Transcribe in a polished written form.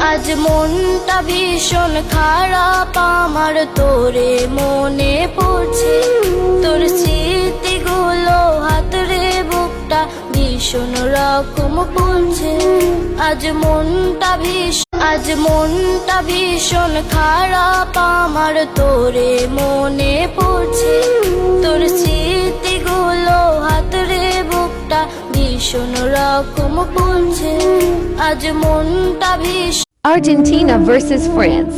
আজ মনটা ভীষণ খারাপ আমার, তোরে মনে পড়ছে। তোর স্মৃতিগুলো হাতরে বুকটা ভীষণ রকম পড়ছে। আজ মনটা ভীষণ খারাপ আমার, তোরে মনে পড়ছে। তোর স্মৃতিগুলো হাতরে বুকটা ভীষণ রকম পড়ছে। আজ মনটা ভীষণ Argentina versus France.